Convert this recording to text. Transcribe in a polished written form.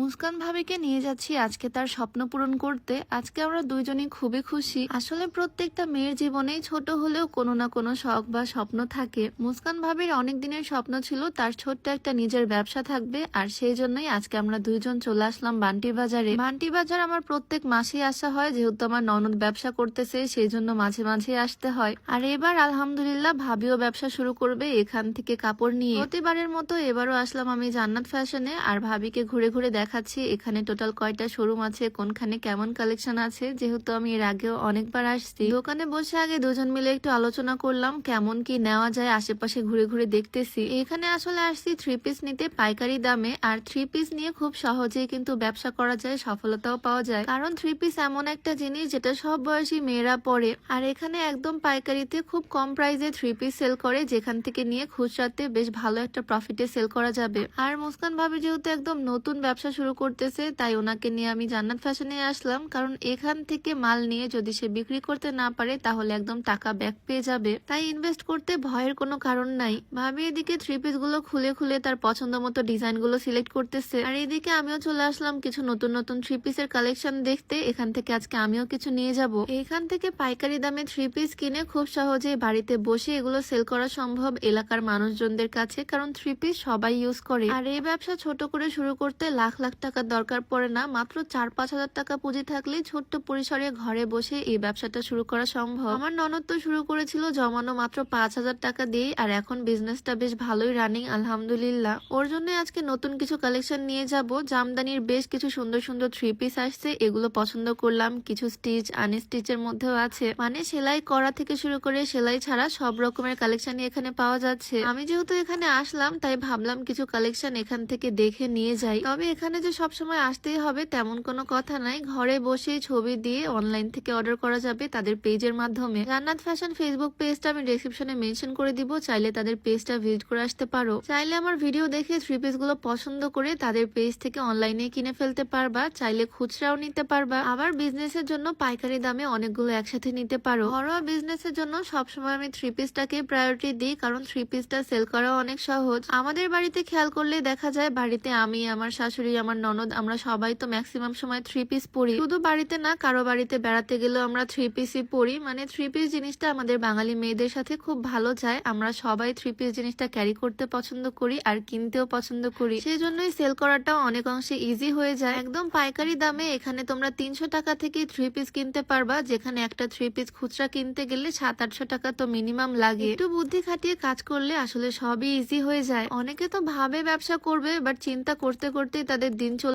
মুস্কান ভাবিকে নিয়ে যাচ্ছি আজকে তার স্বপ্ন পূরণ করতে। আজকে আমরা দুইজনই খুবই খুশি। আসলে প্রত্যেকটা মেয়ের জীবনেই ছোট হলেও কোনো না কোনো শখ বা স্বপ্ন থাকে। মুস্কান ভাবির অনেক দিনের স্বপ্ন ছিল তার ছোট্ট একটা নিজের ব্যবসা থাকবে, আর সেই জন্যই আজকে আমরা দুইজন চলে আসলাম বান্টি বাজারে। বান্টি বাজার আমার প্রত্যেক মাসেই আসা হয়, যেহেতু আমার ননদ ব্যবসা করতেছে সেই জন্য মাঝে মাঝে আসতে হয়। আর এবার আলহামদুলিল্লাহ ভাবিও ব্যবসা শুরু করবে এখান থেকে কাপড় নিয়ে। প্রতিবারের মতো এবারও আসলাম আমি জান্নাত ফ্যাশনে, আর ভাবিকে ঘুরে ঘুরে দেখাচ্ছি এখানে টোটাল কয়টা শোরুম আছে, কোনখানে কেমন কালেকশন আছে। যেহেতু আমি এর আগেও অনেকবার আসছি, দোকানে বসে আগে দুজন মিলে একটু আলোচনা করলাম কেমন কি নেওয়া যায়, আশেপাশে ঘুরে ঘুরে দেখতেছি। এখানে আসলে আসছি থ্রি পিস নিতে পাইকারি দামে, আর থ্রি পিস নিয়ে খুব সহজেই কিন্তু ব্যবসা করা যায়, সফলতাও পাওয়া যায়। কারণ থ্রি পিস এমন একটা জিনিস যেটা সব বয়সী মেয়েরা পরে, আর এখানে একদম পাইকারিতে খুব কম প্রাইসে থ্রি পিস সেল করে, যেখান থেকে নিয়ে খুচরাতে বেশ ভালো একটা প্রফিটে সেল করা যাবে। আর মুস্কান ভাবি যেহেতু একদম নতুন ব্যবসা শুরু করতেছে, তাই ওনাকে নিয়ে আমি জান্নাত ফ্যাশনে আসলাম। কারণ এখান থেকে মাল নিয়ে যদি সে বিক্রি করতে না পারে তাহলে একদম টাকা ব্যাক পেয়ে যাবে, তাই ইনভেস্ট করতে ভয়ের কোনো কারণ নাই। ভাবি এদিকে থ্রি পিস গুলো খুলে খুলে তার পছন্দ মতো ডিজাইন গুলো সিলেক্ট করতেছে, আর এদিকে আমিও চলে আসলাম কিছু নতুন নতুন থ্রি পিসের কালেকশন দেখতে। এখান থেকে আজকে আমিও কিছু নিয়ে যাব। এখান থেকে পাইকারি দামে থ্রি পিস কিনে খুব সহজে বাড়িতে বসে এগুলো সেল করা সম্ভব এলাকার মানুষজনদের কাছে, কারণ থ্রি পিস সবাই ইউজ করে। আর এই ব্যবসা ছোট করে শুরু করতে লাখ লাখ টাকার দরকার পড়ে না, মাত্র 4-5 হাজার টাকা পুঁজি থাকলেই ছোট্ট পরিসরে ঘরে বসে এই ব্যবসাটা শুরু করা সম্ভব। আমার ননদ তো শুরু করেছিল জমানো মাত্র 5,000 টাকা দিয়ে, আর এখন বিজনেসটা বেশ ভালোই রানিং আলহামদুলিল্লাহ। ওর জন্য আজকে নতুন কিছু কালেকশন নিয়ে যাব। জামদানির বেশ কিছু সুন্দর সুন্দর থ্রি পিস আসছে, এগুলো পছন্দ করলাম। কিছু স্টিচ আনস্টিচের মধ্যেও আছে, মানে সেলাই করা থেকে শুরু করে সেলাই ছাড়া সব রকমের কালেকশনই এখানে পাওয়া যাচ্ছে। আমি যেহেতু এখানে আসলাম তাই ভাবলাম কিছু কালেকশন এখান থেকে দেখে নিয়ে যাই। তবে এখানে যে সবসময় আসতেই হবে তেমন কোনো কথা নাই, ঘরে বসে ছবি দিয়ে অনলাইন থেকে অর্ডার করা যাবে তাদের পেজের মাধ্যমে। জান্নাত ফ্যাশন ফেসবুক পেজটা আমি ডেসক্রিপশনে মেনশন করে দিব, চাইলে তাদের পেজটা ভিজিট করে আসতে পারো। চাইলে আমার ভিডিও দেখে থ্রি পিস গুলো পছন্দ করে তাদের পেজ থেকে অনলাইনে কিনে ফেলতে পারবা, চাইলে খুচরাও নিতে পারবা। আবার বিজনেসের জন্য পাইকারি দামে অনেকগুলো একসাথে নিতে পারো। ঘরোয়া বিজনেসের জন্য সবসময় আমি থ্রি পিসটাকে প্রায়োরিটি দিই, কারণ থ্রি পিসটা সেল করা অনেক সহজ। আমাদের বাড়িতে খেয়াল করলে দেখা যায় বাড়িতে আমি, আমার শাশুড়ি, আমার ননদ, আমরা সবাই তো ম্যাক্সিমাম সময় থ্রি পিস পরি। শুধু বাড়িতে না, কারো বাড়িতে বেড়াতে গেলেও আমরা থ্রি পিসই পরি। মানে থ্রি পিস জিনিসটা আমাদের বাঙালি মেয়েদের সাথে খুব ভালো যায়। আমরা সবাই থ্রি পিস জিনিসটা ক্যারি করতে পছন্দ করি আর কিনতেও পছন্দ করি, সেই জন্যই সেল করাটাও অনেক অংশে ইজি হয়ে যায়। একদম পাইকারি দামে এখানে তোমরা 300 টাকা থেকে থ্রি পিস কিনতে পারবা, যেখানে একটা থ্রি পিস খুচরা কিনতে গেলে 700-800 টাকা তো মিনিমাম লাগে। একটু বুদ্ধি খাটিয়ে কাজ করলে আসলে সবই ইজি হয়ে যায়। অনেকে তো ভাবে ব্যবসা করবে, বাট চিন্তা করতে করতে তাদের দিন চলে